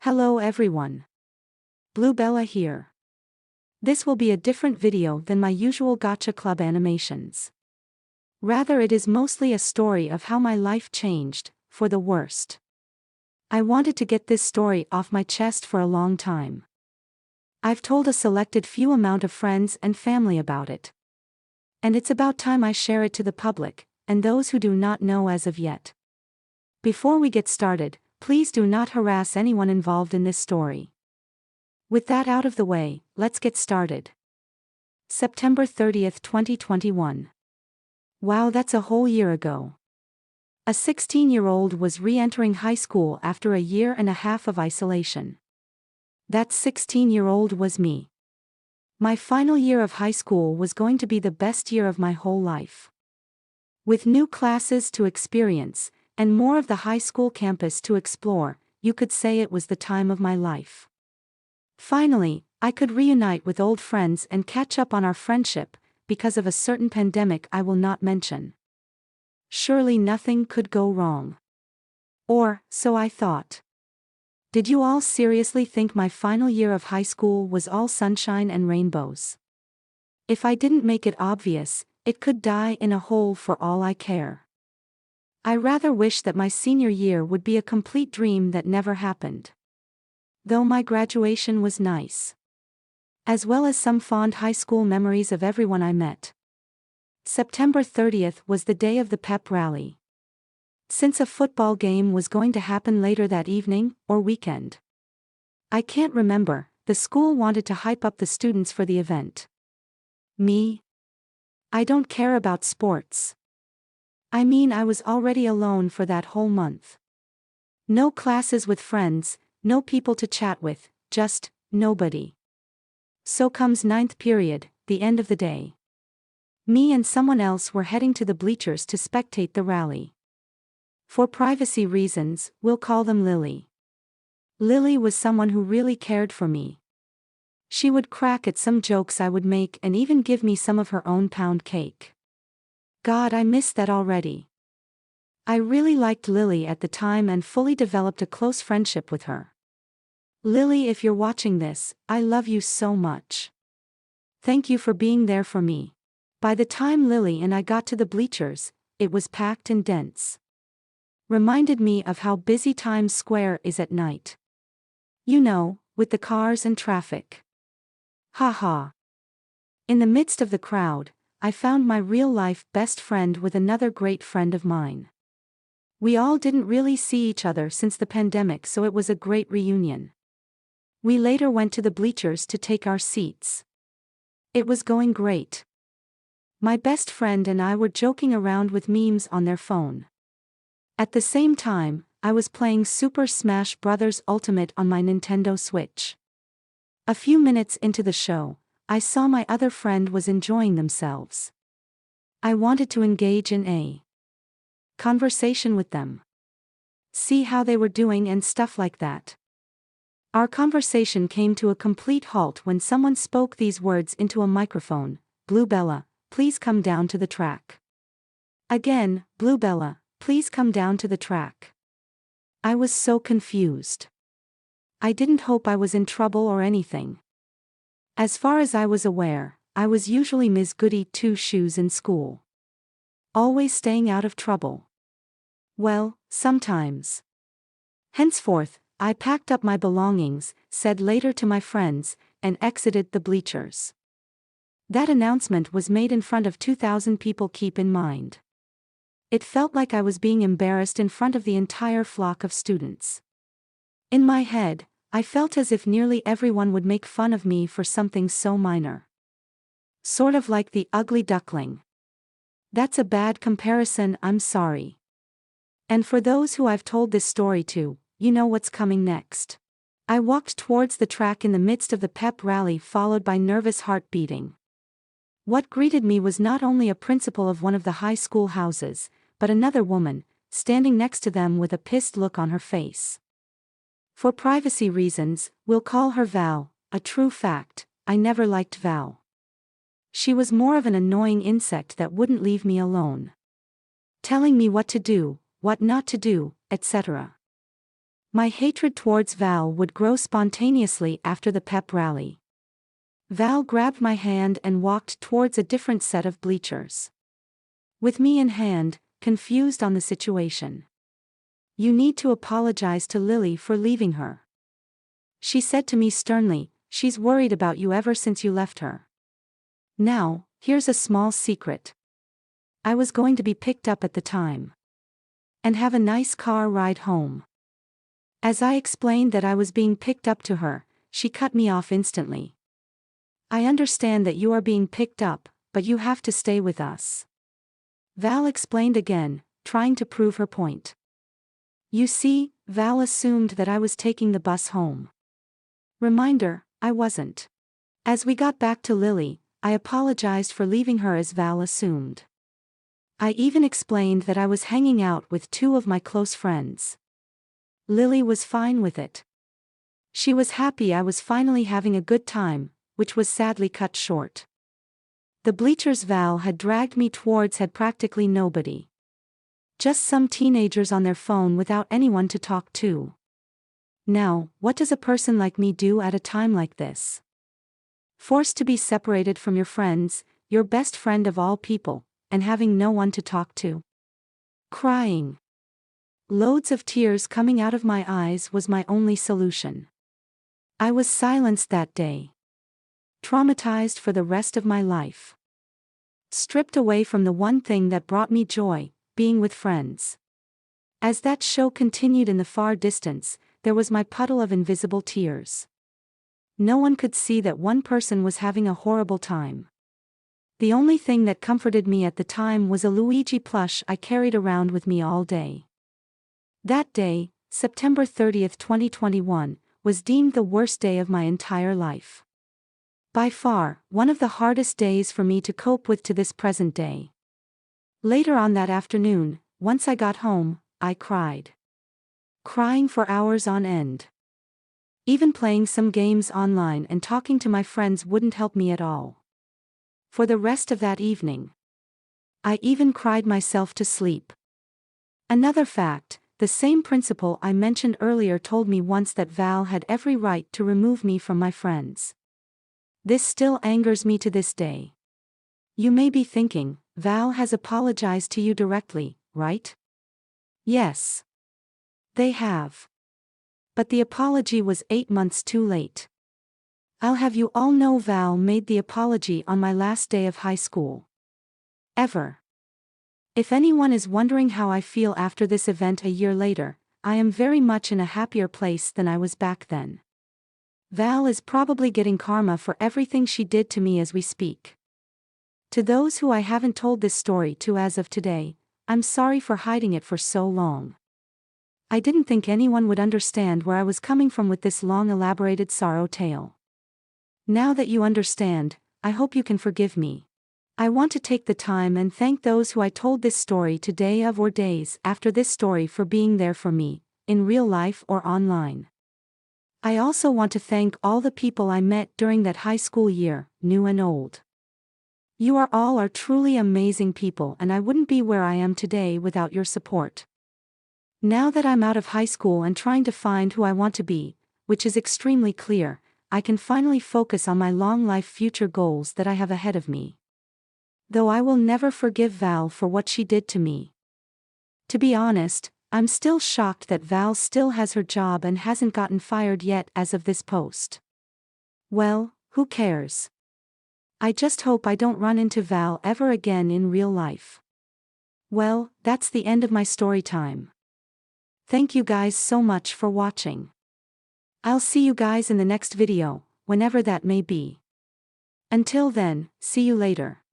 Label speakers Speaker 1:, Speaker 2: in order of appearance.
Speaker 1: Hello everyone. Bluebella here. This will be a different video than my usual Gotcha Club animations. Rather, it is mostly a story of how my life changed, for the worst. I wanted to get this story off my chest for a long time. I've told a selected few amount of friends and family about it. And it's about time I share it to the public, and those who do not know as of yet. Before we get started, please do not harass anyone involved in this story. With that out of the way, let's get started. September 30th, 2021. Wow, that's a whole year ago. A 16-year-old was re-entering high school after a year and a half of isolation. That 16-year-old was me. My final year of high school was going to be the best year of my whole life. With new classes to experience, and more of the high school campus to explore, you could say it was the time of my life. Finally, I could reunite with old friends and catch up on our friendship, because of a certain pandemic I will not mention. Surely nothing could go wrong. Or, so I thought. Did you all seriously think my final year of high school was all sunshine and rainbows? If I didn't make it obvious, it could die in a hole for all I care. I rather wish that my senior year would be a complete dream that never happened. Though my graduation was nice. As well as some fond high school memories of everyone I met. September 30th was the day of the pep rally. Since a football game was going to happen later that evening, or weekend. I can't remember, the school wanted to hype up the students for the event. Me? I don't care about sports. I mean, I was already alone for that whole month. No classes with friends, no people to chat with, just nobody. So comes ninth period, the end of the day. Me and someone else were heading to the bleachers to spectate the rally. For privacy reasons, we'll call them Lily. Lily was someone who really cared for me. She would crack at some jokes I would make and even give me some of her own pound cake. God, I miss that already. I really liked Lily at the time and fully developed a close friendship with her. Lily, if you're watching this, I love you so much. Thank you for being there for me. By the time Lily and I got to the bleachers, it was packed and dense. Reminded me of how busy Times Square is at night. You know, with the cars and traffic. Ha ha. In the midst of the crowd, I found my real-life best friend with another great friend of mine. We all didn't really see each other since the pandemic, so it was a great reunion. We later went to the bleachers to take our seats. It was going great. My best friend and I were joking around with memes on their phone. At the same time, I was playing Super Smash Bros. Ultimate on my Nintendo Switch. A few minutes into the show, I saw my other friend was enjoying themselves. I wanted to engage in a conversation with them. See how they were doing and stuff like that. Our conversation came to a complete halt when someone spoke these words into a microphone: "Bluebella, please come down to the track." Again, "Bluebella, please come down to the track." I was so confused. I didn't hope I was in trouble or anything. As far as I was aware, I was usually Ms. Goody Two-Shoes in school. Always staying out of trouble. Well, sometimes. Henceforth, I packed up my belongings, said later to my friends, and exited the bleachers. That announcement was made in front of 2,000 people, keep in mind. It felt like I was being embarrassed in front of the entire flock of students. In my head, I felt as if nearly everyone would make fun of me for something so minor. Sort of like the ugly duckling. That's a bad comparison, I'm sorry. And for those who I've told this story to, you know what's coming next. I walked towards the track in the midst of the pep rally, followed by nervous heart beating. What greeted me was not only a principal of one of the high school houses, but another woman, standing next to them with a pissed look on her face. For privacy reasons, we'll call her Val. A true fact, I never liked Val. She was more of an annoying insect that wouldn't leave me alone. Telling me what to do, what not to do, etc. My hatred towards Val would grow spontaneously after the pep rally. Val grabbed my hand and walked towards a different set of bleachers. With me in hand, confused on the situation. "You need to apologize to Lily for leaving her," she said to me sternly. "She's worried about you ever since you left her." Now, here's a small secret. I was going to be picked up at the time and have a nice car ride home. As I explained that I was being picked up to her, she cut me off instantly. "I understand that you are being picked up, but you have to stay with us," Val explained again, trying to prove her point. You see, Val assumed that I was taking the bus home. Reminder, I wasn't. As we got back to Lily, I apologized for leaving her as Val assumed. I even explained that I was hanging out with two of my close friends. Lily was fine with it. She was happy I was finally having a good time, which was sadly cut short. The bleachers Val had dragged me towards had practically nobody. Just some teenagers on their phone without anyone to talk to. Now, what does a person like me do at a time like this? Forced to be separated from your friends, your best friend of all people, and having no one to talk to. Crying. Loads of tears coming out of my eyes was my only solution. I was silenced that day. Traumatized for the rest of my life. Stripped away from the one thing that brought me joy, being with friends. As that show continued in the far distance, there was my puddle of invisible tears. No one could see that one person was having a horrible time. The only thing that comforted me at the time was a Luigi plush I carried around with me all day. That day, September 30th, 2021, was deemed the worst day of my entire life. By far, one of the hardest days for me to cope with to this present day. Later on that afternoon, once I got home, I cried. Crying for hours on end. Even playing some games online and talking to my friends wouldn't help me at all. For the rest of that evening, I even cried myself to sleep. Another fact, the same principal I mentioned earlier told me once that Val had every right to remove me from my friends. This still angers me to this day. You may be thinking, Val has apologized to you directly, right? Yes. They have. But the apology was 8 months too late. I'll have you all know Val made the apology on my last day of high school. Ever. If anyone is wondering how I feel after this event a year later, I am very much in a happier place than I was back then. Val is probably getting karma for everything she did to me as we speak. To those who I haven't told this story to as of today, I'm sorry for hiding it for so long. I didn't think anyone would understand where I was coming from with this long elaborated sorrow tale. Now that you understand, I hope you can forgive me. I want to take the time and thank those who I told this story to day of or days after this story for being there for me, in real life or online. I also want to thank all the people I met during that high school year, new and old. You are truly amazing people, and I wouldn't be where I am today without your support. Now that I'm out of high school and trying to find who I want to be, which is extremely clear, I can finally focus on my long life future goals that I have ahead of me. Though I will never forgive Val for what she did to me. To be honest, I'm still shocked that Val still has her job and hasn't gotten fired yet as of this post. Well, who cares? I just hope I don't run into Val ever again in real life. Well, that's the end of my story time. Thank you guys so much for watching. I'll see you guys in the next video, whenever that may be. Until then, see you later.